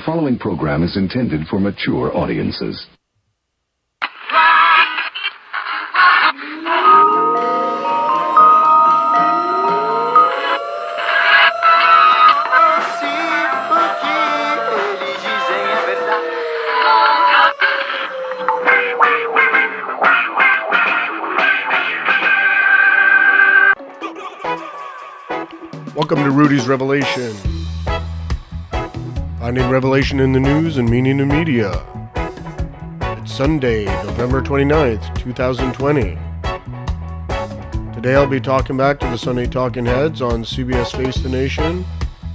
following program is intended for mature audiences. Welcome to Rudy's Revelation. Finding revelation in the news and meaning in media. It's Sunday, November 29th, 2020. Today I'll be talking back to the Sunday Talking Heads on CBS Face the Nation,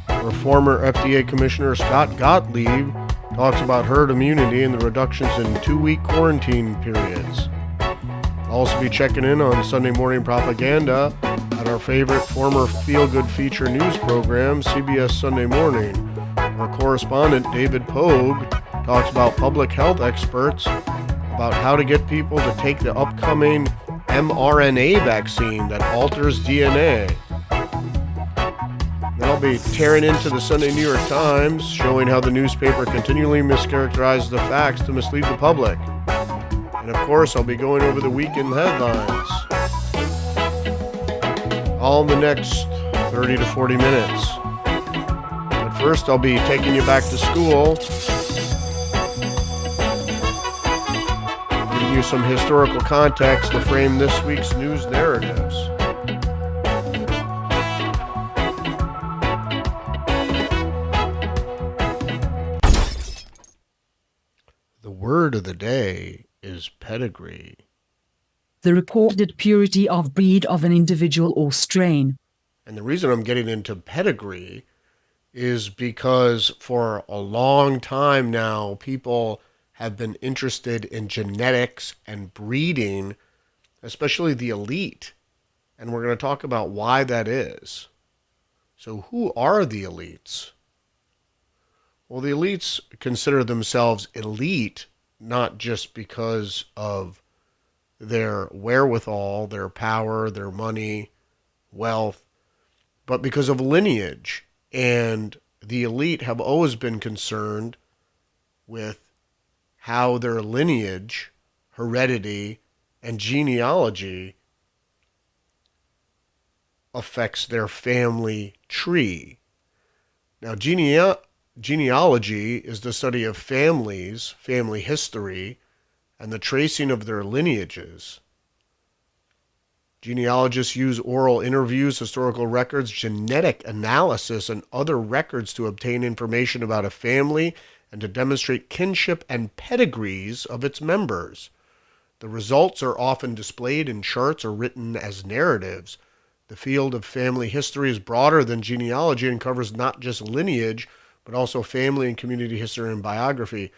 where former FDA Commissioner Scott Gottlieb talks about herd immunity and the reductions in 2-week quarantine periods. I'll also be checking in on Sunday morning propaganda at our favorite former feel-good feature news program, CBS Sunday Morning. Our correspondent, David Pogue, talks about public health experts about how to get people to take the upcoming mRNA vaccine that alters DNA. Then I'll be tearing into the Sunday New York Times, showing how the newspaper continually mischaracterizes the facts to mislead the public. And of course, I'll be going over the weekend headlines. All in the next 30 to 40 minutes. But first, I'll be taking you back to school, giving you some historical context to frame this week's news narratives. The word of the day is pedigree. The recorded purity of breed of an individual or strain. And the reason I'm getting into pedigree is because for a long time now, people have been interested in genetics and breeding, especially the elite. And we're going to talk about why that is. So who are the elites? Well, the elites consider themselves elite, not just because of their wherewithal, their power, their money, wealth, but because of lineage. And the elite have always been concerned with how their lineage, heredity, and genealogy affects their family tree. Now, genealogy is the study of families, family history, and the tracing of their lineages. Genealogists use oral interviews, historical records, genetic analysis, and other records to obtain information about a family and to demonstrate kinship and pedigrees of its members. The results are often displayed in charts or written as narratives. The field of family history is broader than genealogy and covers not just lineage, but also family and community history and biography.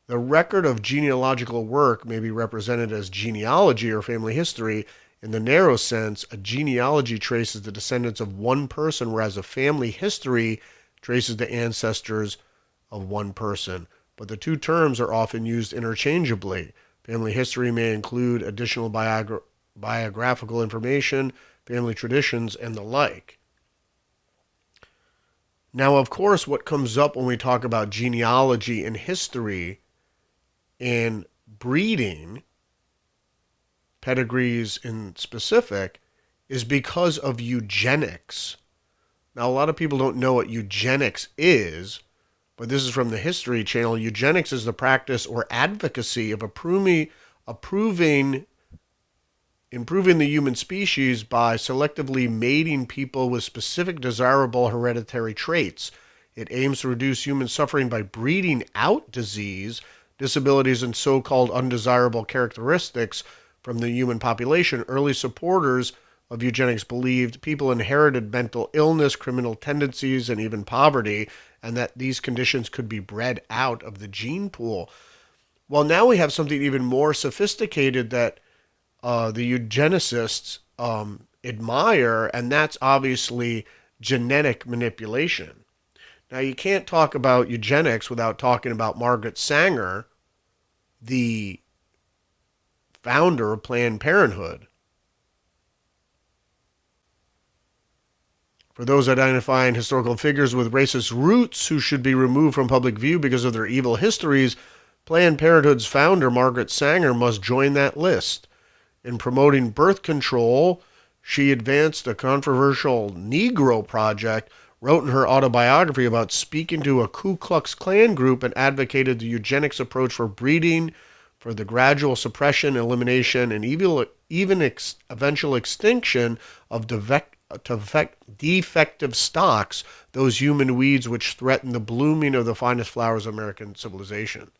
The record of genealogical work may be represented as genealogy or family history. In the narrow sense, a genealogy traces the descendants of one person, whereas a family history traces the ancestors of one person. But the two terms are often used interchangeably. Family history may include additional biographical information, family traditions, and the like. Now, of course, what comes up when we talk about genealogy and history and breeding, pedigrees in specific, is because of eugenics. Now, a lot of people don't know what eugenics is, but this is from the History Channel. Eugenics is the practice or advocacy of improving the human species by selectively mating people with specific desirable hereditary traits. It aims to reduce human suffering by breeding out disease, disabilities, and so-called undesirable characteristics from the human population. Early supporters of eugenics believed people inherited mental illness, criminal tendencies, and even poverty, and that these conditions could be bred out of the gene pool. Well, now we have something even more sophisticated that the eugenicists admire, and that's obviously genetic manipulation. Now, you can't talk about eugenics without talking about Margaret Sanger, the founder of Planned Parenthood. For those identifying historical figures with racist roots who should be removed from public view because of their evil histories, Planned Parenthood's founder, Margaret Sanger, must join that list. In promoting birth control, she advanced the controversial Negro Project, wrote in her autobiography about speaking to a Ku Klux Klan group, and advocated the eugenics approach for breeding, for the gradual suppression, elimination, and even eventual extinction of defective stocks, those human weeds which threaten the blooming of the finest flowers of American civilization.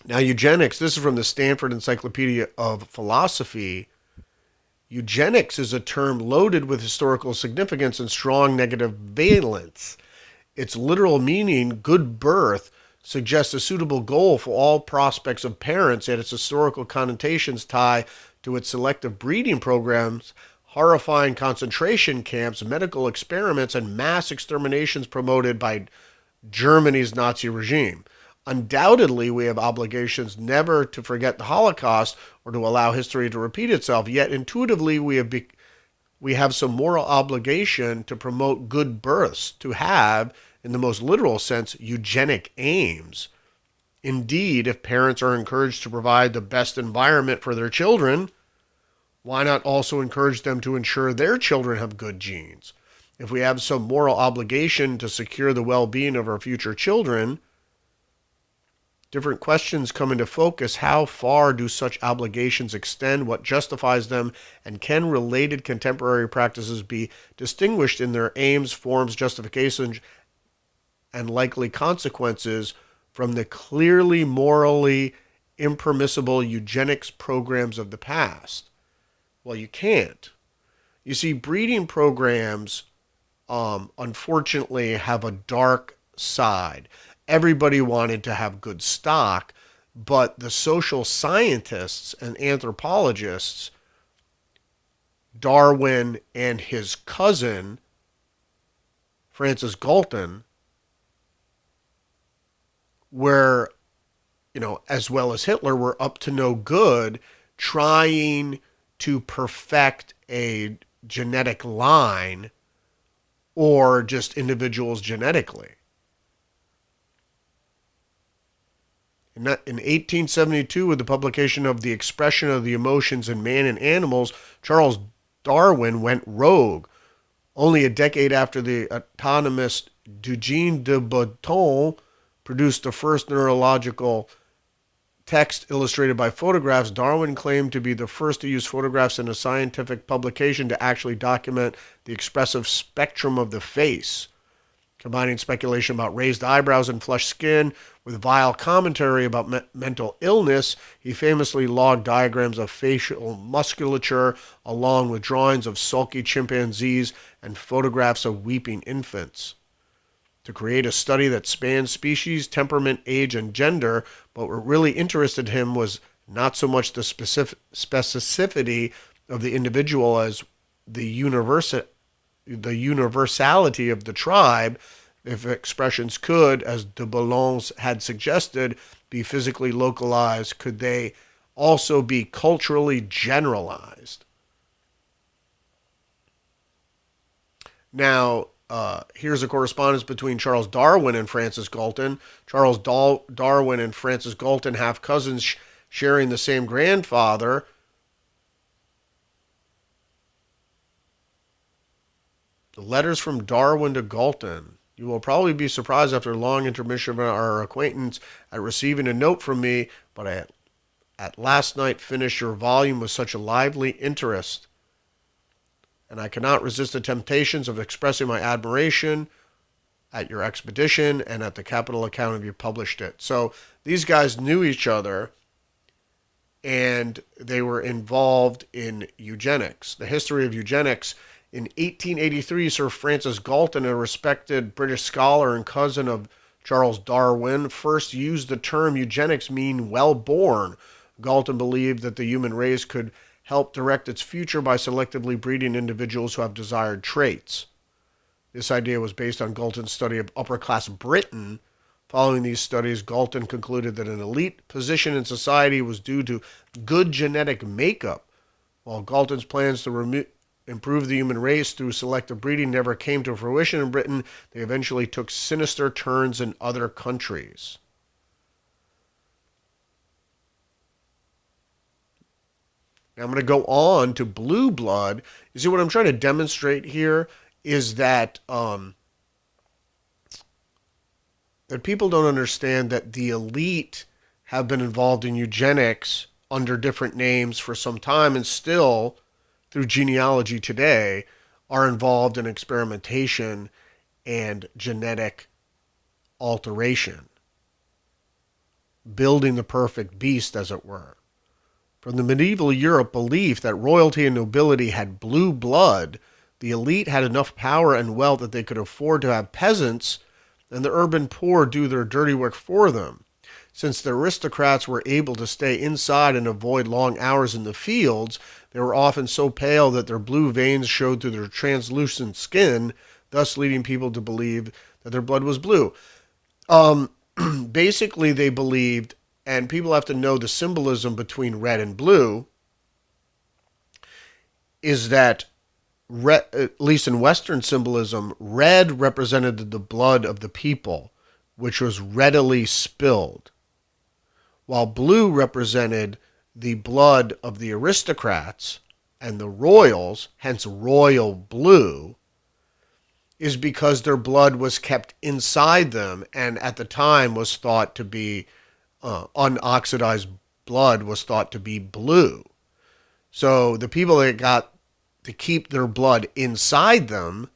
Now, eugenics, this is from the Stanford Encyclopedia of Philosophy. Eugenics is a term loaded with historical significance and strong negative valence. Its literal meaning, good birth, suggests a suitable goal for all prospects of parents, yet its historical connotations tie to its selective breeding programs, horrifying concentration camps, medical experiments, and mass exterminations promoted by Germany's Nazi regime. Undoubtedly, we have obligations never to forget the Holocaust or to allow history to repeat itself, yet intuitively we have some moral obligation to promote good births, to have, in the most literal sense, eugenic aims. Indeed, if parents are encouraged to provide the best environment for their children, why not also encourage them to ensure their children have good genes? If we have some moral obligation to secure the well-being of our future children, different questions come into focus. How far do such obligations extend? What justifies them? And can related contemporary practices be distinguished in their aims, forms, justifications, and likely consequences from the clearly morally impermissible eugenics programs of the past? Well, you can't. You see, breeding programs, unfortunately, have a dark side. Everybody wanted to have good stock, but the social scientists and anthropologists, Darwin and his cousin, Francis Galton, were, as well as Hitler, were up to no good trying to perfect a genetic line or just individuals genetically. In 1872, with the publication of The Expression of the Emotions in Man and Animals, Charles Darwin went rogue. Only a decade after the anatomist Eugène de Botton produced the first neurological text illustrated by photographs, Darwin claimed to be the first to use photographs in a scientific publication to actually document the expressive spectrum of the face. Combining speculation about raised eyebrows and flushed skin with vile commentary about mental illness, he famously logged diagrams of facial musculature along with drawings of sulky chimpanzees and photographs of weeping infants. To create a study that spanned species, temperament, age, and gender, but what really interested him was not so much the specificity of the individual as the universality of the tribe, if expressions could, as de Boulogne had suggested, be physically localized, could they also be culturally generalized? Now, here's a correspondence between Charles Darwin and Francis Galton. Charles Darwin and Francis Galton, half cousins sharing the same grandfather. The letters from Darwin to Galton. You will probably be surprised after a long intermission of our acquaintance at receiving a note from me, but I at last night finished your volume with such a lively interest, and I cannot resist the temptations of expressing my admiration at your expedition and at the capital account of you published it. So these guys knew each other, and they were involved in eugenics. The history of eugenics. In 1883, Sir Francis Galton, a respected British scholar and cousin of Charles Darwin, first used the term eugenics, mean well-born. Galton believed that the human race could help direct its future by selectively breeding individuals who have desired traits. This idea was based on Galton's study of upper-class Britain. Following these studies, Galton concluded that an elite position in society was due to good genetic makeup, while Galton's plans to improve the human race through selective breeding never came to fruition in Britain, they eventually took sinister turns in other countries. Now I'm going to go on to blue blood. You see, what I'm trying to demonstrate here is that that people don't understand that the elite have been involved in eugenics under different names for some time, and still, through genealogy today, are involved in experimentation and genetic alteration, building the perfect beast, as it were. From the medieval Europe belief that royalty and nobility had blue blood, the elite had enough power and wealth that they could afford to have peasants and the urban poor do their dirty work for them. Since the aristocrats were able to stay inside and avoid long hours in the fields, they were often so pale that their blue veins showed through their translucent skin, thus leading people to believe that their blood was blue. Basically, they believed, and people have to know the symbolism between red and blue, is that red, at least in Western symbolism, red represented the blood of the people, which was readily spilled, while blue represented the blood of the aristocrats and the royals, hence royal blue, is because their blood was kept inside them, and at the time was thought to be unoxidized blood was thought to be blue. So the people that got to keep their blood inside them,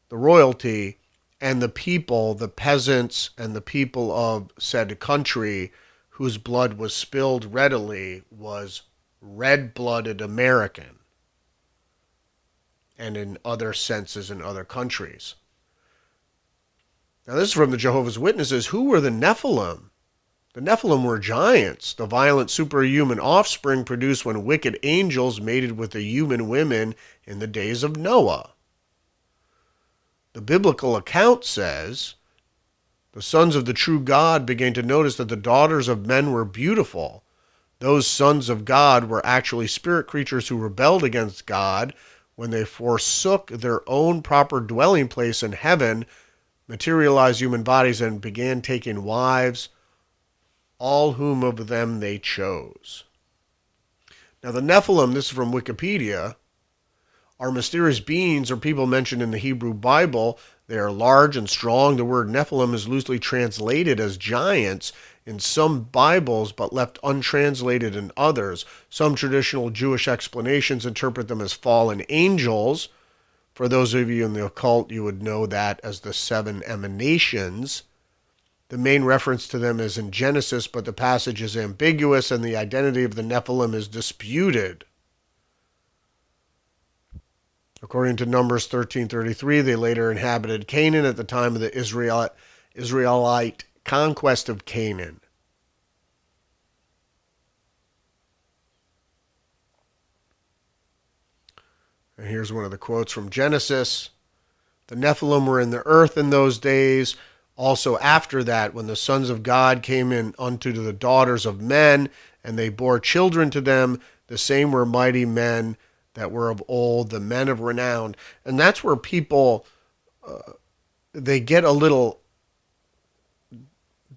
the royalty, and the people, the peasants, and the people of said country whose blood was spilled readily, was red-blooded American, and in other senses in other countries. Now this is from the Jehovah's Witnesses. Who were the Nephilim? The Nephilim were giants, the violent superhuman offspring produced when wicked angels mated with the human women in the days of Noah. The biblical account says, the sons of the true God began to notice that the daughters of men were beautiful. Those sons of God were actually spirit creatures who rebelled against God when they forsook their own proper dwelling place in heaven, materialized human bodies, and began taking wives, all whom of them they chose. Now the Nephilim, this is from Wikipedia, are mysterious beings or people mentioned in the Hebrew Bible. They are large and strong. The word Nephilim is loosely translated as giants in some Bibles, but left untranslated in others. Some traditional Jewish explanations interpret them as fallen angels. For those of you in the occult, you would know that as the seven emanations. The main reference to them is in Genesis, but the passage is ambiguous and the identity of the Nephilim is disputed. According to Numbers 13:33, they later inhabited Canaan at the time of the Israelite conquest of Canaan. And here's one of the quotes from Genesis. The Nephilim were in the earth in those days. Also after that, when the sons of God came in unto the daughters of men, and they bore children to them, the same were mighty men that were of old, the men of renown. And that's where people, they get a little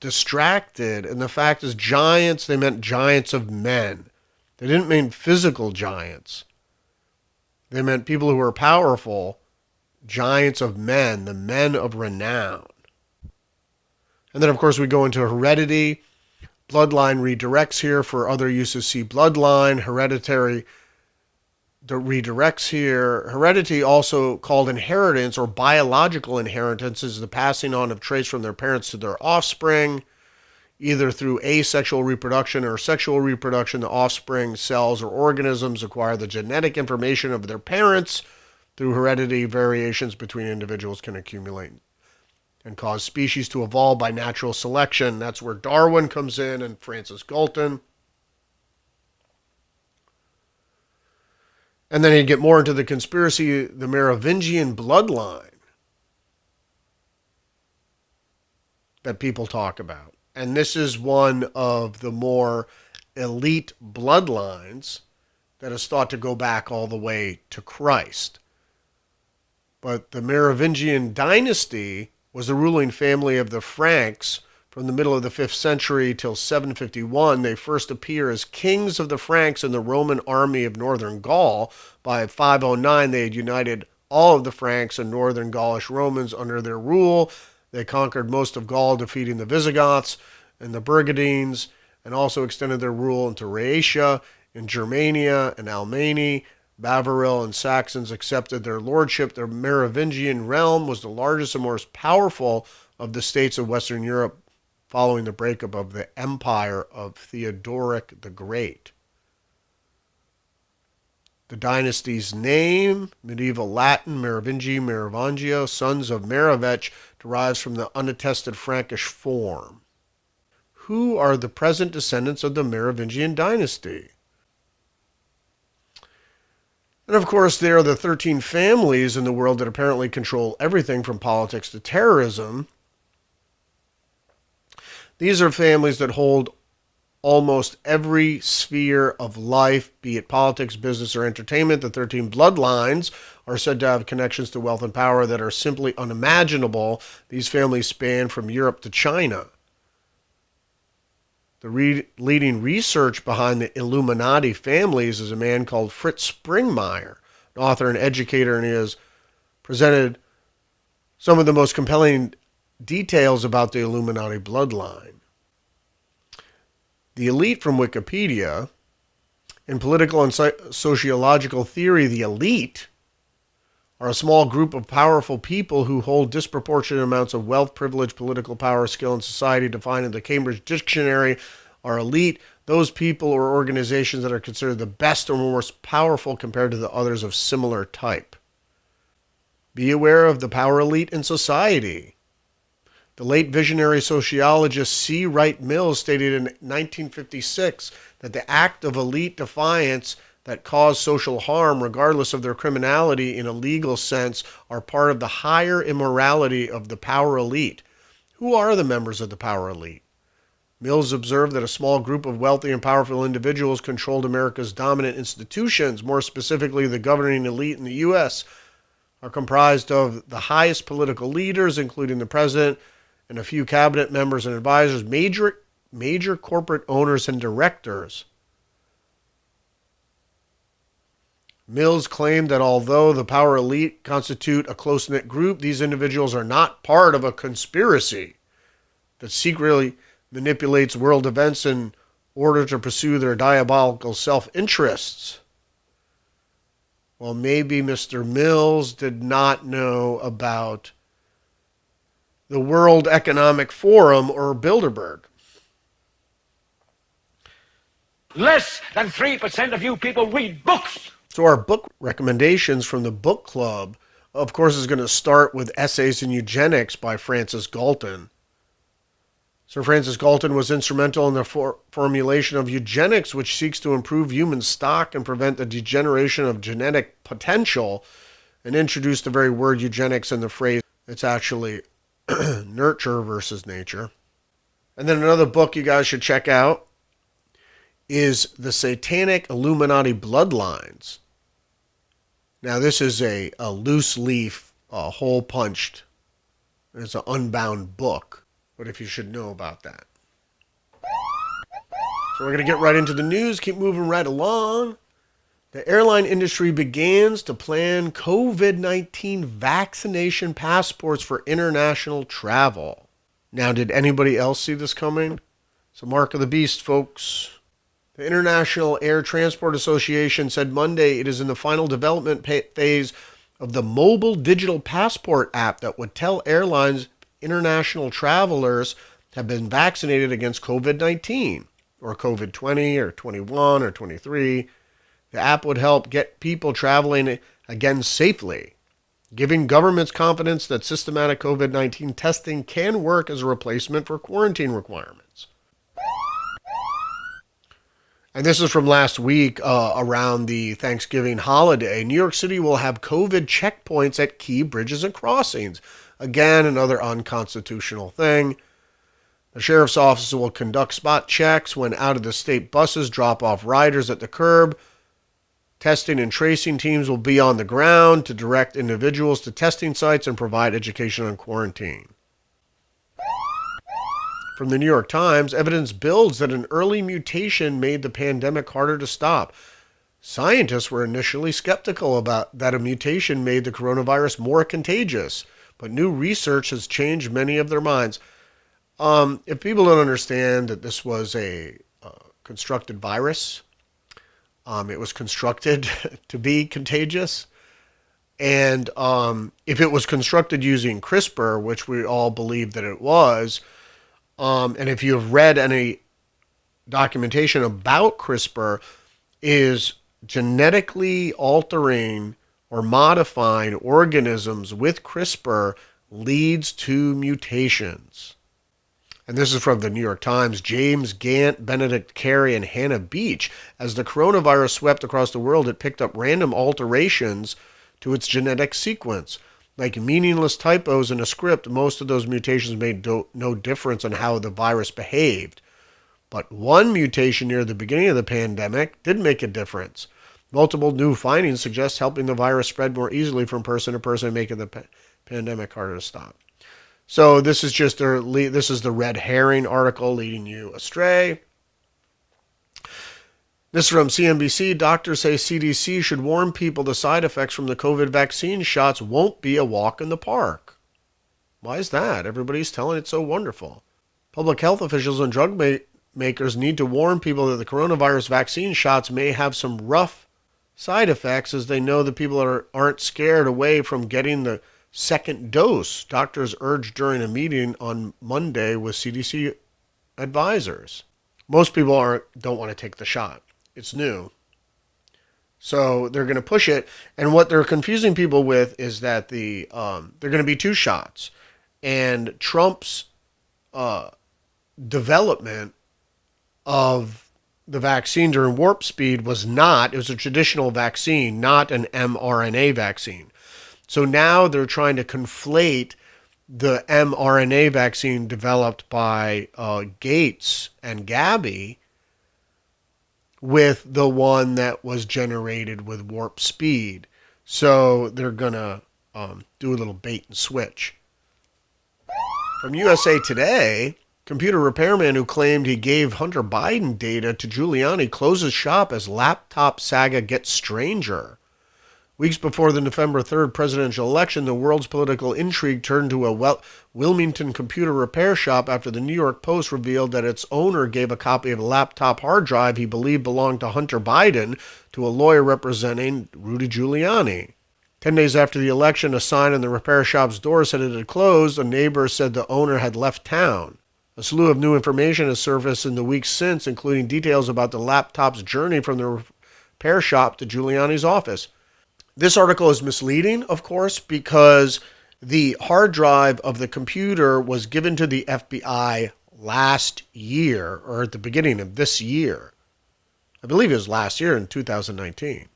distracted. And the fact is, giants, they meant giants of men. They didn't mean physical giants. They meant people who were powerful, giants of men, the men of renown. And then, of course, we go into heredity. Bloodline redirects here. For other uses, see bloodline. Hereditary redirects here. Heredity, also called inheritance or biological inheritance, is the passing on of traits from their parents to their offspring, either through asexual reproduction or sexual reproduction. The offspring cells or organisms acquire the genetic information of their parents. Through heredity, variations between individuals can accumulate and cause species to evolve by natural selection. That's where Darwin comes in and Francis Galton. And then you get more into the conspiracy, the Merovingian bloodline that people talk about. And this is one of the more elite bloodlines that is thought to go back all the way to Christ. But the Merovingian dynasty was the ruling family of the Franks from the middle of the 5th century till 751. They first appear as kings of the Franks in the Roman army of northern Gaul. By 509, they had united all of the Franks and northern Gaulish Romans under their rule. They conquered most of Gaul, defeating the Visigoths and the Burgundians, and also extended their rule into Rhaetia, in Germania and Alemannia. Bavaria and Saxons accepted their lordship. The Merovingian realm was the largest and most powerful of the states of Western Europe following the breakup of the empire of Theodoric the Great. The dynasty's name, medieval Latin, Merovingi, Merovingio, sons of Merovech, derives from the unattested Frankish form. Who are the present descendants of the Merovingian dynasty? And of course, there are the 13 families in the world that apparently control everything from politics to terrorism. These are families that hold almost every sphere of life, be it politics, business, or entertainment. The 13 bloodlines are said to have connections to wealth and power that are simply unimaginable. These families span from Europe to China. The leading research behind the Illuminati families is a man called Fritz Springmeier, an author and educator, and he has presented some of the most compelling details about the Illuminati bloodline. The elite from Wikipedia, in political and sociological theory, the elite are a small group of powerful people who hold disproportionate amounts of wealth, privilege, political power, skill, and society. Defined in the Cambridge Dictionary are elite those people or organizations that are considered the best or most powerful compared to the others of similar type. Be aware of the power elite in society. The late visionary sociologist C. Wright Mills stated in 1956 that the act of elite defiance that cause social harm, regardless of their criminality in a legal sense, are part of the higher immorality of the power elite. Who are the members of the power elite? Mills observed that a small group of wealthy and powerful individuals controlled America's dominant institutions. More specifically, the governing elite in the U.S. are comprised of the highest political leaders, including the president and a few cabinet members and advisors, major corporate owners and directors. Mills claimed that although the power elite constitute a close-knit group, these individuals are not part of a conspiracy that secretly manipulates world events in order to pursue their diabolical self-interests. Well, maybe Mr. Mills did not know about the World Economic Forum or Bilderberg. Less than 3% of you people read books. So our book recommendations from the book club, of course, is going to start with Essays in Eugenics by Francis Galton. Sir Francis Galton was instrumental in the formulation of eugenics, which seeks to improve human stock and prevent the degeneration of genetic potential, and introduced the very word eugenics in the phrase, it's actually nurture versus nature. And then another book you guys should check out is The Satanic Illuminati Bloodlines. Now, this is a loose leaf, hole punched. It's an unbound book, but if you should know about that. So we're going to get right into the news, keep moving right along. The airline industry begins to plan COVID-19 vaccination passports for international travel. Now, did anybody else see this coming? It's a mark of the beast, folks. The International Air Transport Association said Monday it is in the final development phase of the mobile digital passport app that would tell airlines international travelers have been vaccinated against COVID-19, or COVID-20, or 21, or 23. The app would help get people traveling again safely, giving governments confidence that systematic COVID-19 testing can work as a replacement for quarantine requirements. And this is from last week around the Thanksgiving holiday. New York City will have COVID checkpoints at key bridges and crossings. Again, another unconstitutional thing. The sheriff's office will conduct spot checks when out-of-the-state buses drop off riders at the curb. Testing and tracing teams will be on the ground to direct individuals to testing sites and provide education on quarantine. From the New York Times, evidence builds that an early mutation made the pandemic harder to stop. Scientists were initially skeptical about that a mutation made the coronavirus more contagious, but new research has changed many of their minds. If people don't understand that this was a constructed virus, it was constructed to be contagious. And if it was constructed using CRISPR, which we all believe that it was, and if you have read any documentation about CRISPR, is genetically altering or modifying organisms with CRISPR leads to mutations. And this is from the New York Times. James Gant, Benedict Carey, and Hannah Beach. As the coronavirus swept across the world, it picked up random alterations to its genetic sequence. Like meaningless typos in a script, most of those mutations made no difference on how the virus behaved. But one mutation near the beginning of the pandemic did make a difference. Multiple new findings suggest helping the virus spread more easily from person to person, making the pandemic harder to stop. So this is just this is the red herring article leading you astray. This is from CNBC. Doctors say CDC should warn people the side effects from the COVID vaccine shots won't be a walk in the park. Why is that? Everybody's telling it so wonderful. Public health officials and drug makers need to warn people that the coronavirus vaccine shots may have some rough side effects, as they know that people aren't scared away from getting the second dose. Doctors urged during a meeting on Monday with CDC advisors. Most people don't want to take the shot. It's new. So they're going to push it. And what they're confusing people with is that they're going to be two shots. And Trump's development of the vaccine during warp speed it was a traditional vaccine, not an mRNA vaccine. So now they're trying to conflate the mRNA vaccine developed by Gates and Gavi with the one that was generated with warp speed. So they're going to do a little bait and switch. From USA Today, computer repairman who claimed he gave Hunter Biden data to Giuliani closes shop as laptop saga gets stranger. Weeks before the November 3rd presidential election, the world's political intrigue turned to a Wilmington computer repair shop after the New York Post revealed that its owner gave a copy of a laptop hard drive he believed belonged to Hunter Biden to a lawyer representing Rudy Giuliani. 10 days after the election, a sign on the repair shop's door said it had closed. A neighbor said the owner had left town. A slew of new information has surfaced in the weeks since, including details about the laptop's journey from the repair shop to Giuliani's office. This article is misleading, of course, because the hard drive of the computer was given to the FBI last year, or at the beginning of this year. I believe it was last year in 2019.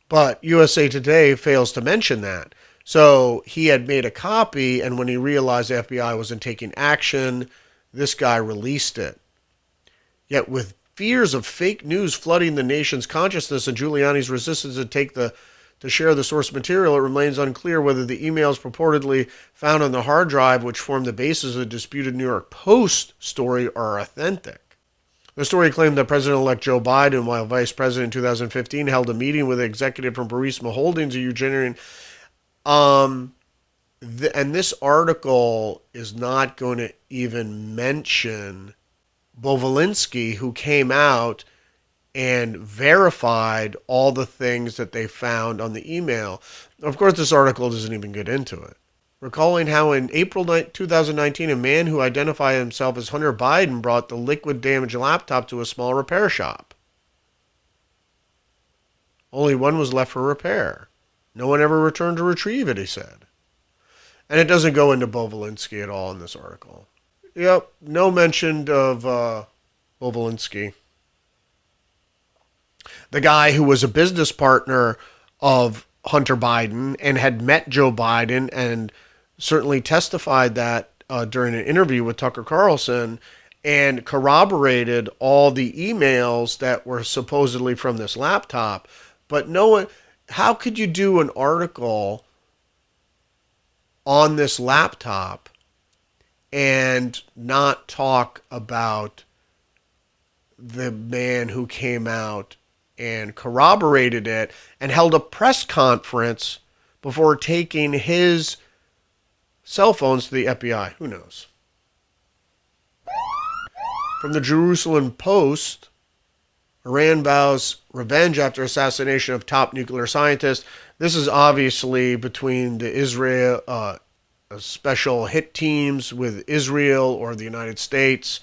But USA Today fails to mention that. So he had made a copy, and when he realized the FBI wasn't taking action, this guy released it. Yet with fears of fake news flooding the nation's consciousness and Giuliani's resistance to share the source material, it remains unclear whether the emails purportedly found on the hard drive, which form the basis of the disputed New York Post story, are authentic. The story claimed that President-elect Joe Biden, while vice president in 2015, held a meeting with an executive from Burisma Holdings, a Eugenian. And this article is not going to even mention Bovolinsky, who came out and verified all the things that they found on the email. Of course, this article doesn't even get into it. Recalling how in April 2019, a man who identified himself as Hunter Biden brought the liquid damaged laptop to a small repair shop. Only one was left for repair. No one ever returned to retrieve it, he said. And it doesn't go into Bovolinsky at all in this article. Yep, no mention of Bovolinsky. The guy who was a business partner of Hunter Biden and had met Joe Biden and certainly testified that during an interview with Tucker Carlson and corroborated all the emails that were supposedly from this laptop. But no one, how could you do an article on this laptop and not talk about the man who came out and corroborated it and held a press conference before taking his cell phones to the FBI? Who knows? From the Jerusalem Post, Iran vows revenge after assassination of top nuclear scientist. This is obviously between the Israel special hit teams with Israel or the United States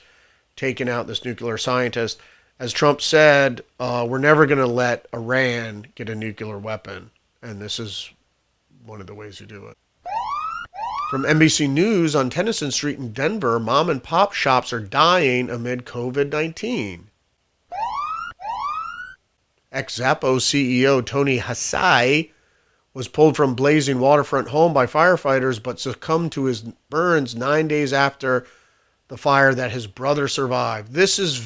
taking out this nuclear scientist. As Trump said, we're never going to let Iran get a nuclear weapon. And this is one of the ways you do it. From NBC News, on Tennyson Street in Denver, mom and pop shops are dying amid COVID-19. Ex-Zappos CEO Tony Hasai was pulled from blazing waterfront home by firefighters but succumbed to his burns 9 days after the fire that his brother survived. This is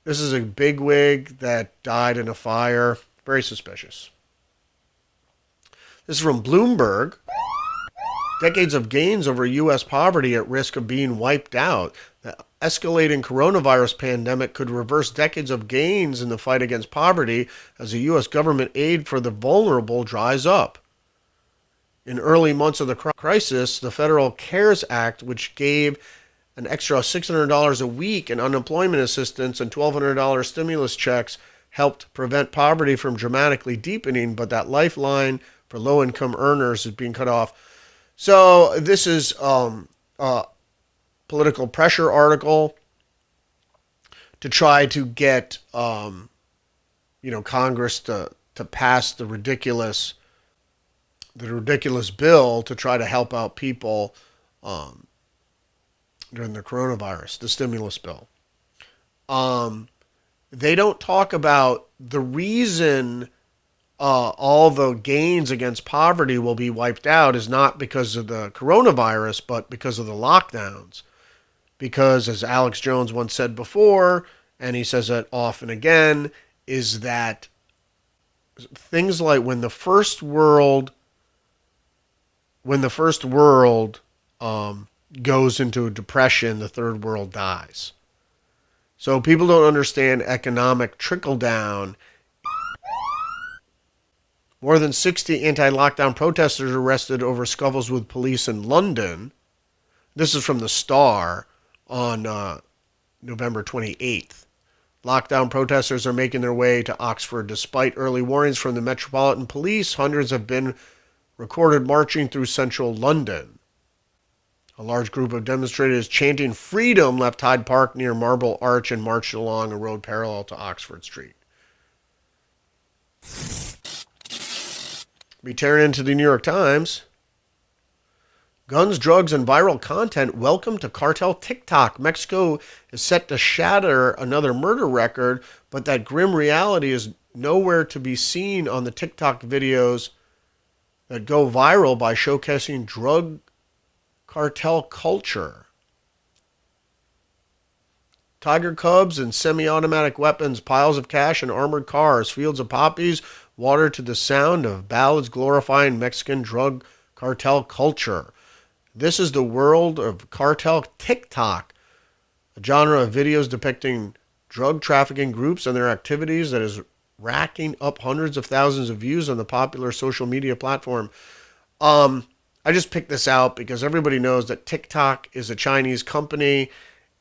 a bigwig that died in a fire. Very suspicious. This is from Bloomberg. Decades of gains over U.S. poverty at risk of being wiped out. The escalating coronavirus pandemic could reverse decades of gains in the fight against poverty as the U.S. government aid for the vulnerable dries up. In early months of the crisis, the Federal CARES Act, which gave an extra $600 a week in unemployment assistance and $1,200 stimulus checks, helped prevent poverty from dramatically deepening, but that lifeline for low-income earners is being cut off. So this is a political pressure article to try to get Congress to pass the ridiculous bill to try to help out people during the coronavirus, the stimulus bill. They don't talk about the reason all the gains against poverty will be wiped out is not because of the coronavirus, but because of the lockdowns. Because, as Alex Jones once said before, and he says it often again, is that things like when the first world goes into a depression, the third world dies. So people don't understand economic trickle down. More than 60 anti-lockdown protesters arrested over scuffles with police in London. This is from the Star on November 28th. Lockdown protesters are making their way to Oxford. Despite early warnings from the Metropolitan Police, hundreds have been recorded marching through central London. A large group of demonstrators chanting freedom left Hyde Park near Marble Arch and marched along a road parallel to Oxford Street. Be tearing into the New York Times. Guns, drugs, and viral content. Welcome to cartel TikTok. Mexico is set to shatter another murder record, but that grim reality is nowhere to be seen on the TikTok videos that go viral by showcasing drug cartel culture. Tiger cubs and semi-automatic weapons, piles of cash and armored cars, fields of poppies, water to the sound of ballads glorifying Mexican drug cartel culture. This is the world of cartel TikTok, a genre of videos depicting drug trafficking groups and their activities that is racking up hundreds of thousands of views on the popular social media platform. I just picked this out because everybody knows that TikTok is a Chinese company,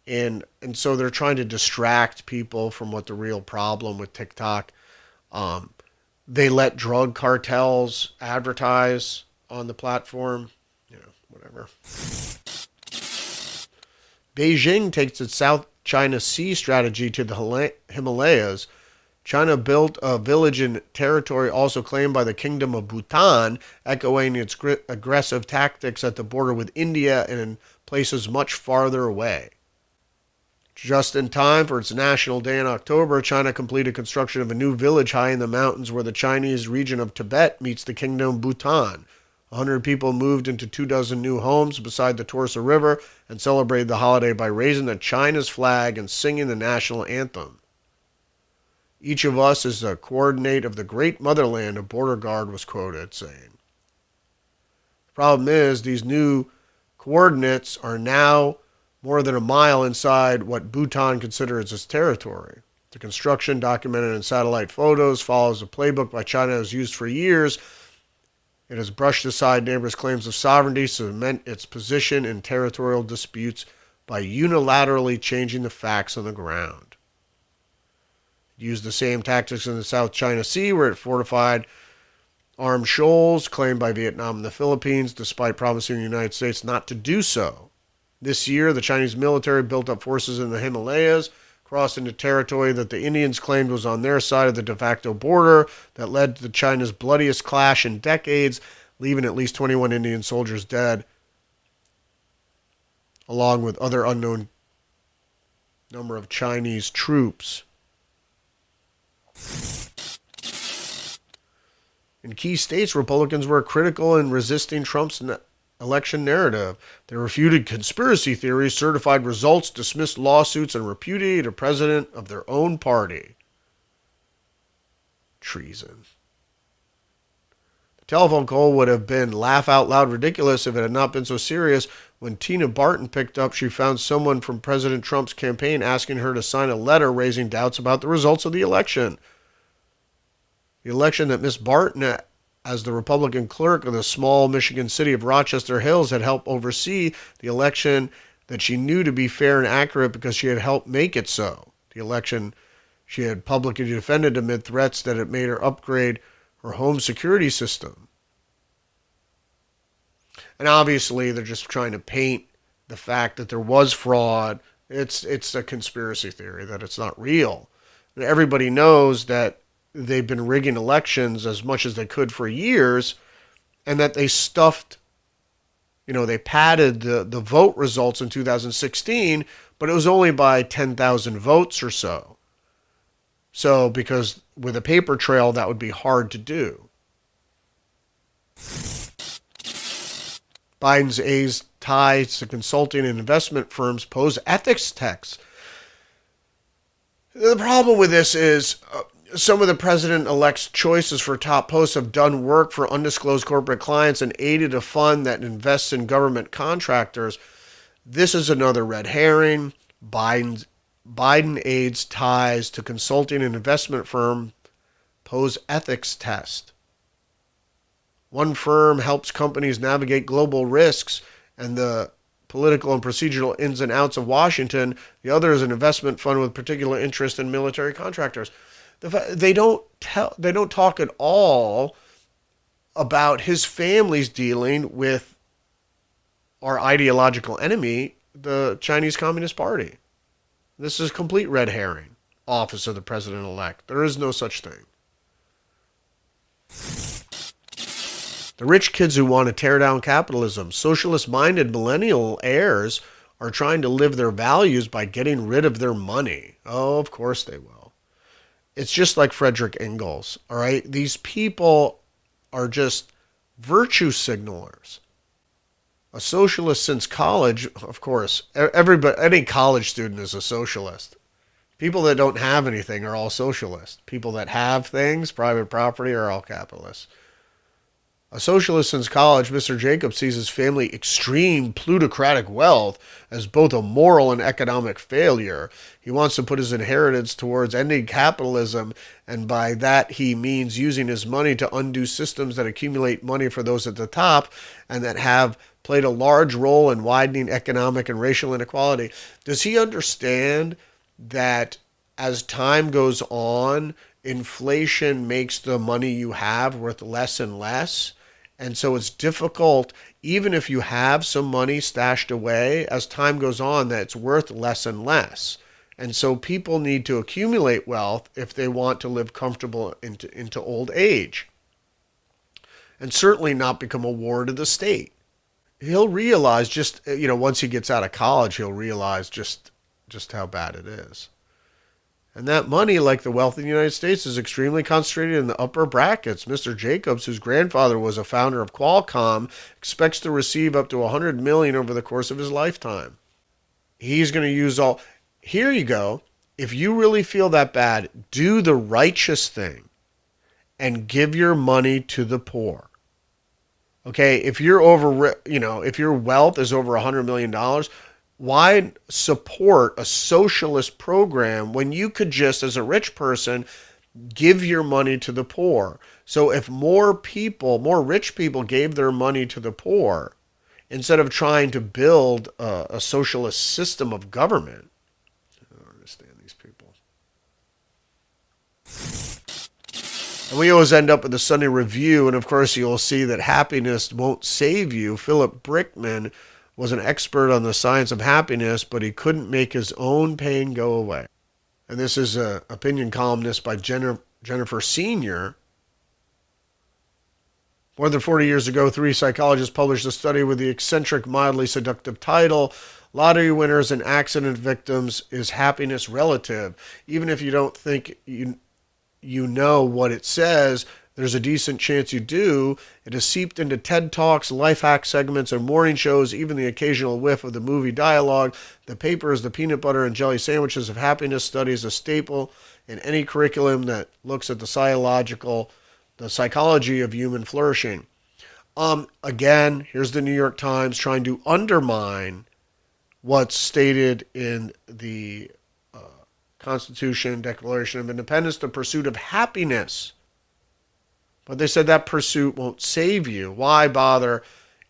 and so they're trying to distract people from what the real problem with TikTok. They let drug cartels advertise on the platform. Whatever. Beijing takes its South China Sea strategy to the Himalayas. China built a village in territory also claimed by the Kingdom of Bhutan, echoing its aggressive tactics at the border with India and in places much farther away. Just in time for its National Day in October, China completed construction of a new village high in the mountains where the Chinese region of Tibet meets the Kingdom of Bhutan. 100 people moved into 24 new homes beside the Torsa River and celebrated the holiday by raising the China's flag and singing the national anthem. Each of us is a coordinate of the great motherland, a border guard was quoted saying. The problem is these new coordinates are now more than a mile inside what Bhutan considers its territory. The construction, documented in satellite photos, follows a playbook by China that was used for years. It has brushed aside neighbors' claims of sovereignty, cement its position in territorial disputes by unilaterally changing the facts on the ground. It used the same tactics in the South China Sea, where it fortified armed shoals claimed by Vietnam and the Philippines, despite promising the United States not to do so. This year, the Chinese military built up forces in the Himalayas, crossed into territory that the Indians claimed was on their side of the de facto border that led to China's bloodiest clash in decades, leaving at least 21 Indian soldiers dead, along with other unknown number of Chinese troops. In key states, Republicans were critical in resisting Trump's election narrative. They refuted conspiracy theories, certified results, dismissed lawsuits, and repudiated a president of their own party. Treason. The telephone call would have been laugh-out-loud ridiculous if it had not been so serious. When Tina Barton picked up, she found someone from President Trump's campaign asking her to sign a letter raising doubts about the results of the election. The election that Miss Barton, as the Republican clerk of the small Michigan city of Rochester Hills, had helped oversee the election that she knew to be fair and accurate because she had helped make it so. The election she had publicly defended amid threats that it made her upgrade her home security system. And obviously, they're just trying to paint the fact that there was fraud. It's a conspiracy theory, that it's not real. And everybody knows that they've been rigging elections as much as they could for years, and that they stuffed, they padded the vote results in 2016, but it was only by 10,000 votes or so. So, because with a paper trail, that would be hard to do. Biden's aides' ties to consulting and investment firms pose ethics texts. The problem with this is some of the president-elect's choices for top posts have done work for undisclosed corporate clients and aided a fund that invests in government contractors. This is another red herring. Biden aides' ties to consulting and investment firm pose ethics test. One firm helps companies navigate global risks and the political and procedural ins and outs of Washington. The other is an investment fund with particular interest in military contractors. They don't talk at all about his family's dealing with our ideological enemy, the Chinese Communist Party. This is a complete red herring. Office of the President-elect. There is no such thing. The rich kids who want to tear down capitalism, socialist-minded millennial heirs are trying to live their values by getting rid of their money. Oh, of course they will. It's just like Frederick Engels, all right? These people are just virtue signalers. A socialist since college, of course, any college student is a socialist. People that don't have anything are all socialists. People that have things, private property, are all capitalists. A socialist since college, Mr. Jacobs sees his family extreme plutocratic wealth as both a moral and economic failure. He wants to put his inheritance towards ending capitalism, and by that he means using his money to undo systems that accumulate money for those at the top and that have played a large role in widening economic and racial inequality. Does he understand that as time goes on, inflation makes the money you have worth less and less? And so it's difficult, even if you have some money stashed away, as time goes on, that it's worth less and less. And so people need to accumulate wealth if they want to live comfortable into old age. And certainly not become a ward of the state. He'll realize once he gets out of college, he'll realize just how bad it is. And that money, like the wealth in the United States, is extremely concentrated in the upper brackets. Mr. Jacobs, whose grandfather was a founder of Qualcomm, expects to receive up to $100 million over the course of his lifetime. He's going to use all... Here you go. if you really feel that bad, do the righteous thing and give your money to the poor. Okay, if you're if your wealth is over $100 million, why support a socialist program when you could just, as a rich person, give your money to the poor? So if more rich people gave their money to the poor, instead of trying to build a socialist system of government, I don't understand these people. And we always end up with the Sunday Review, and of course you'll see that happiness won't save you. Philip Brickman was an expert on the science of happiness, but he couldn't make his own pain go away. And this is an opinion columnist by Jennifer Senior. More than 40 years ago, 3 psychologists published a study with the eccentric, mildly seductive title, Lottery Winners and Accident Victims, Is Happiness Relative? Even if you don't think you know what it says, there's a decent chance you do. It has seeped into TED Talks, life hack segments, and morning shows, even the occasional whiff of the movie dialogue. The paper is the peanut butter and jelly sandwiches of happiness studies, a staple in any curriculum that looks at the psychology of human flourishing. Again, here's the New York Times trying to undermine what's stated in the Constitution, Declaration of Independence, the pursuit of happiness. But they said that pursuit won't save you. Why bother?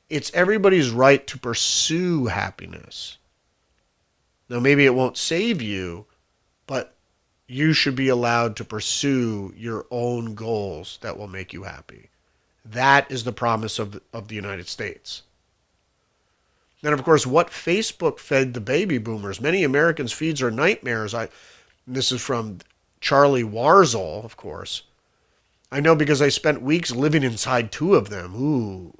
It's everybody's right to pursue happiness. Now, maybe it won't save you, but you should be allowed to pursue your own goals that will make you happy. That is the promise of the United States. Then, of course, what Facebook fed the baby boomers? Many Americans' feeds are nightmares. This is from Charlie Warzel, of course. I know because I spent weeks living inside 2 of them. Ooh.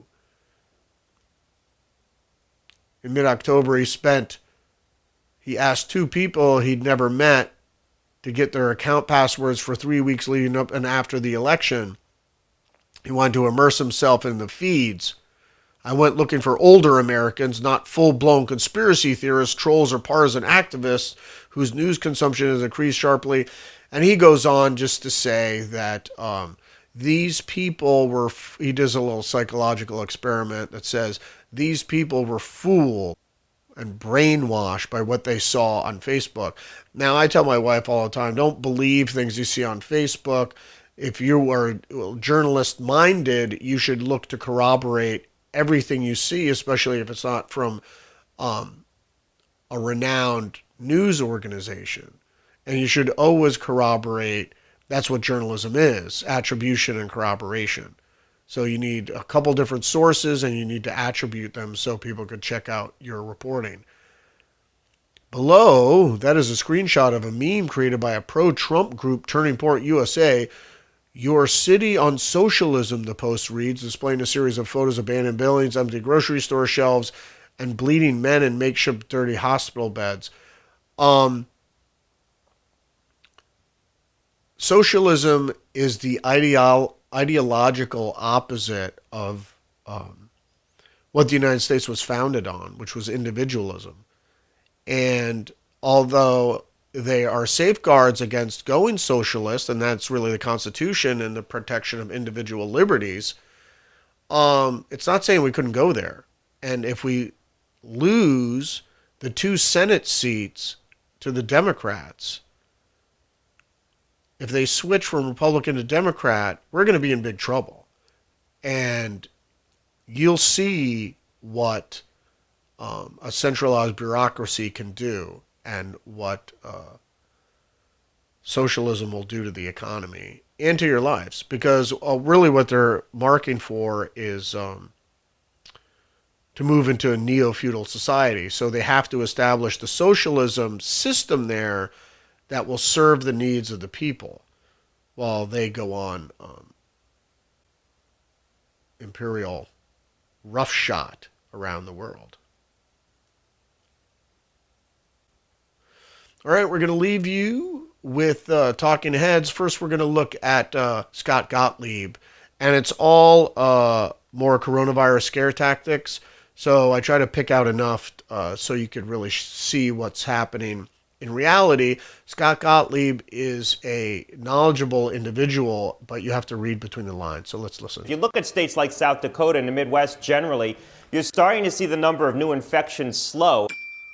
In mid-October, he asked 2 people he'd never met to get their account passwords for 3 weeks leading up and after the election. He wanted to immerse himself in the feeds. I went looking for older Americans, not full-blown conspiracy theorists, trolls, or partisan activists whose news consumption has increased sharply. And he goes on just to say that these people he does a little psychological experiment that says these people were fooled and brainwashed by what they saw on Facebook. Now, I tell my wife all the time, don't believe things you see on Facebook. If you are journalist-minded, you should look to corroborate everything you see, especially if it's not from a renowned news organization. And you should always corroborate. That's what journalism is, attribution and corroboration. So you need a couple different sources and you need to attribute them so people could check out your reporting. Below, that is a screenshot of a meme created by a pro-Trump group, Turning Point USA. Your city on socialism, the post reads, displaying a series of photos of abandoned buildings, empty grocery store shelves, and bleeding men in makeshift dirty hospital beds. Socialism is the ideological opposite of what the United States was founded on, which was individualism. And although they are safeguards against going socialist, and that's really the Constitution and the protection of individual liberties, it's not saying we couldn't go there. And if we lose the 2 Senate seats to the Democrats, if they switch from Republican to Democrat, we're going to be in big trouble. And you'll see what a centralized bureaucracy can do and what socialism will do to the economy and to your lives. Because really what they're marking for is to move into a neo-feudal society. So they have to establish the socialism system there that will serve the needs of the people while they go on imperial roughshod around the world. All right, we're going to leave you with Talking Heads. First, we're going to look at Scott Gottlieb, and it's all more coronavirus scare tactics. So I try to pick out enough so you could really see what's happening In reality, Scott Gottlieb is a knowledgeable individual, but you have to read between the lines. So let's listen. If you look at states like South Dakota and the Midwest generally, you're starting to see the number of new infections slow.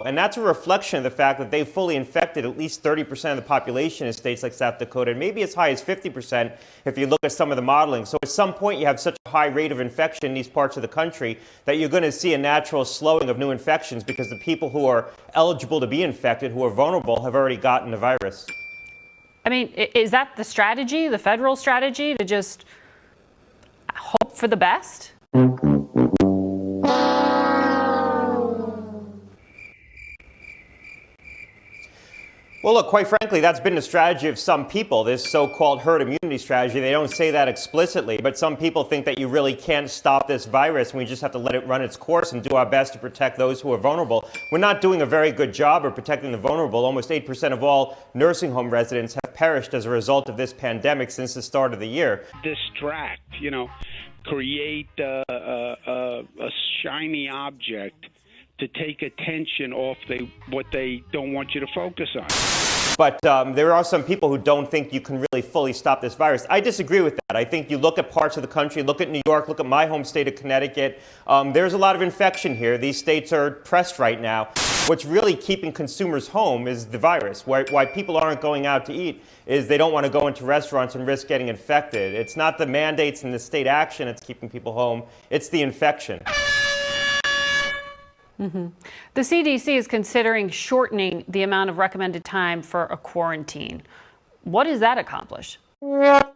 And that's a reflection of the fact that they've fully infected at least 30% of the population in states like South Dakota, and maybe as high as 50% if you look at some of the modeling. So at some point you have such a high rate of infection in these parts of the country that you're going to see a natural slowing of new infections because the people who are eligible to be infected, who are vulnerable, have already gotten the virus. I mean, is that the strategy, the federal strategy, to just hope for the best? Well, look, quite frankly, that's been the strategy of some people, this so-called herd immunity strategy. They don't say that explicitly, but some people think that you really can't stop this virus and we just have to let it run its course and do our best to protect those who are vulnerable. We're not doing a very good job of protecting the vulnerable. Almost 8% of all nursing home residents have perished as a result of this pandemic since the start of the year. Distract, create a shiny object to take attention off what they don't want you to focus on. But there are some people who don't think you can really fully stop this virus. I disagree with that. I think you look at parts of the country, look at New York, look at my home state of Connecticut. There's a lot of infection here. These states are pressed right now. What's really keeping consumers home is the virus. Why people aren't going out to eat is they don't want to go into restaurants and risk getting infected. It's not the mandates and the state action that's keeping people home. It's the infection. Mm-hmm. The CDC is considering shortening the amount of recommended time for a quarantine. What does that accomplish? Look,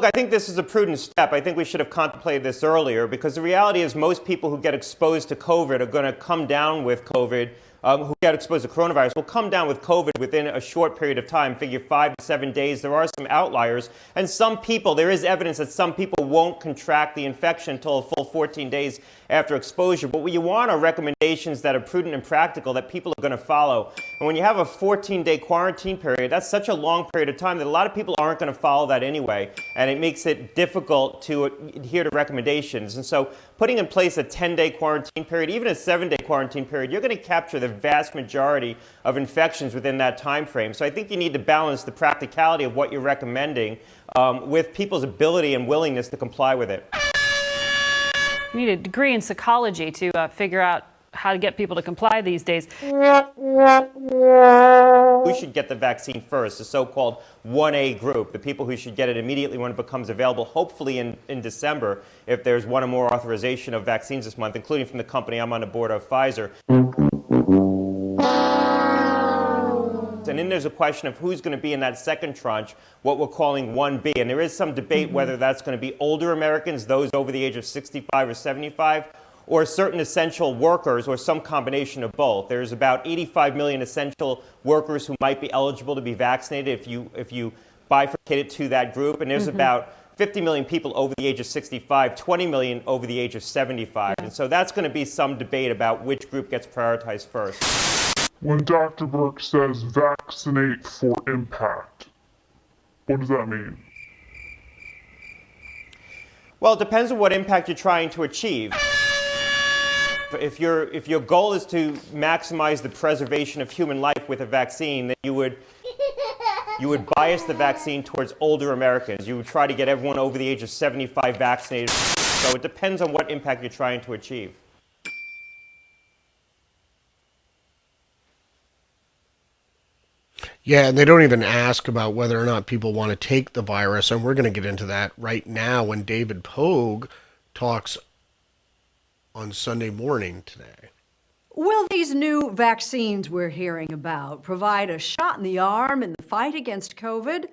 I think this is a prudent step. I think we should have contemplated this earlier because the reality is most people who get exposed to COVID are going to come down with COVID, who get exposed to coronavirus will come down with COVID within a short period of time, figure 5 to 7 days. There are some outliers. And some people, there is evidence that some people won't contract the infection until a full 14 days after exposure. But what you want are recommendations that are prudent and practical that people are going to follow. And when you have a 14-day quarantine period, that's such a long period of time that a lot of people aren't going to follow that anyway. And it makes it difficult to adhere to recommendations. And so putting in place a 10-day quarantine period, even a 7-day quarantine period, you're going to capture the vast majority of infections within that time frame. So I think you need to balance the practicality of what you're recommending with people's ability and willingness to comply with it. You need a degree in psychology to figure out how to get people to comply these days. We should get the vaccine first, the so-called 1A group, the people who should get it immediately when it becomes available, hopefully in December, if there's one or more authorization of vaccines this month, including from the company I'm on the board of, Pfizer. And then there's a question of who's going to be in that second tranche, what we're calling 1B. And there is some debate whether that's going to be older Americans, those over the age of 65 or 75, or certain essential workers, or some combination of both. There's about 85 million essential workers who might be eligible to be vaccinated if you bifurcate it to that group. And there's about 50 million people over the age of 65, 20 million over the age of 75. And so that's going to be some debate about which group gets prioritized first. When Dr. Burke says vaccinate for impact, what does that mean? Well, it depends on what impact you're trying to achieve. If your goal is to maximize the preservation of human life with a vaccine, then you would bias the vaccine towards older Americans. You would try to get everyone over the age of 75 vaccinated. So it depends on what impact you're trying to achieve. Yeah, and they don't even ask about whether or not people want to take the virus, and we're going to get into that right now when David Pogue talks on Sunday morning today. Will these new vaccines we're hearing about provide a shot in the arm in the fight against COVID?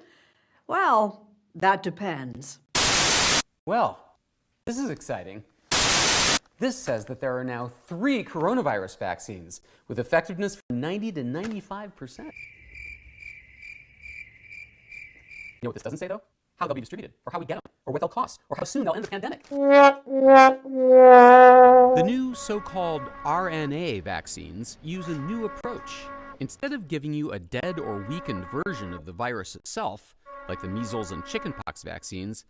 Well, that depends. Well, this is exciting. This says that there are now 3 coronavirus vaccines with effectiveness from 90 to 95%. You know what this doesn't say, though? How they'll be distributed, or how we get them, or what they'll cost, or how soon they'll end the pandemic. The new so-called RNA vaccines use a new approach. Instead of giving you a dead or weakened version of the virus itself, like the measles and chickenpox vaccines,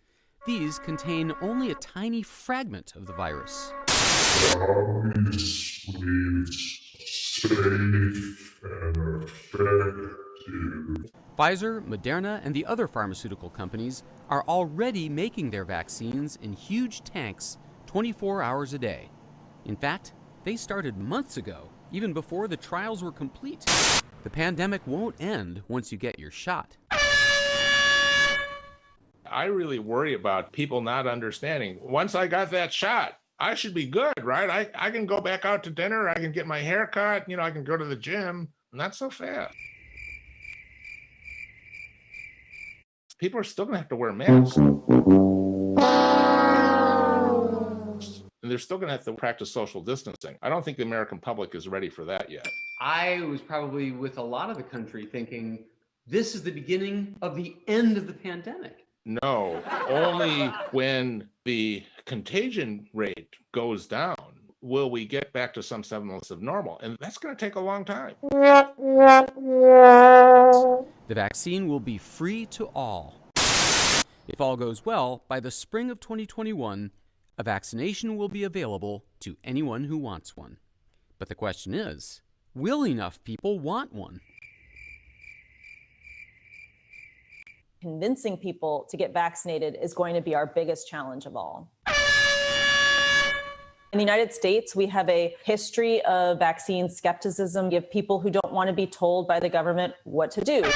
these contain only a tiny fragment of the virus. always means safe and effective. Pfizer, Moderna, and the other pharmaceutical companies are already making their vaccines in huge tanks 24 hours a day. In fact, they started months ago, even before the trials were complete. The pandemic won't end once you get your shot. I really worry about people not understanding. Once I got that shot, I should be good, right? I can go back out to dinner, I can get my hair cut, I can go to the gym. Not so fast. People are still going to have to wear masks. And they're still going to have to practice social distancing. I don't think the American public is ready for that yet. I was probably with a lot of the country thinking this is the beginning of the end of the pandemic. No, only when the contagion rate goes down will we get back to some semblance of normal. And that's going to take a long time. The vaccine will be free to all. If all goes well, by the spring of 2021, a vaccination will be available to anyone who wants one. But the question is, will enough people want one? Convincing people to get vaccinated is going to be our biggest challenge of all. In the United States, we have a history of vaccine skepticism. You have people who don't want to be told by the government what to do. You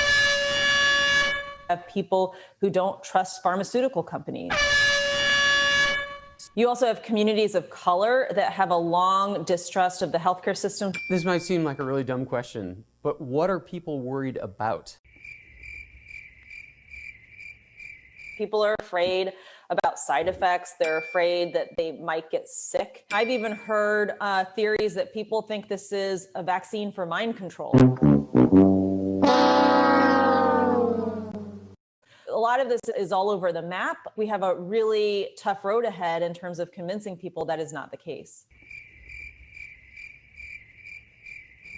have people who don't trust pharmaceutical companies. You also have communities of color that have a long distrust of the healthcare system. This might seem like a really dumb question, but what are people worried about? People are afraid about side effects. They're afraid that they might get sick. I've even heard theories that people think this is a vaccine for mind control. A lot of this is all over the map. We have a really tough road ahead in terms of convincing people that is not the case.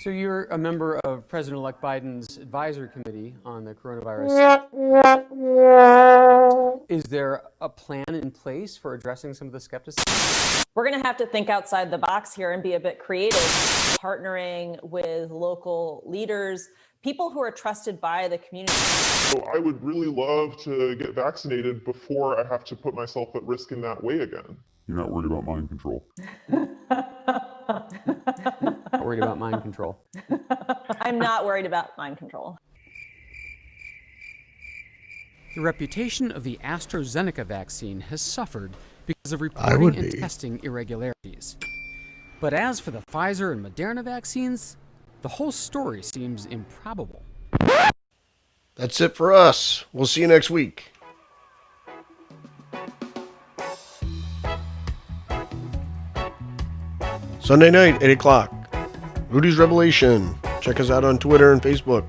So you're a member of President-elect Biden's advisory committee on the coronavirus. Is there a plan in place for addressing some of the skepticism? We're going to have to think outside the box here and be a bit creative, partnering with local leaders, people who are trusted by the community. So I would really love to get vaccinated before I have to put myself at risk in that way again. You're not worried about mind control. Not worried about mind control. I'm not worried about mind control. The reputation of the AstraZeneca vaccine has suffered because of reporting and testing irregularities. But as for the Pfizer and Moderna vaccines, the whole story seems improbable. That's it for us. We'll see you next week. Sunday night, 8 o'clock. Rudy's Revelation. Check us out on Twitter and Facebook.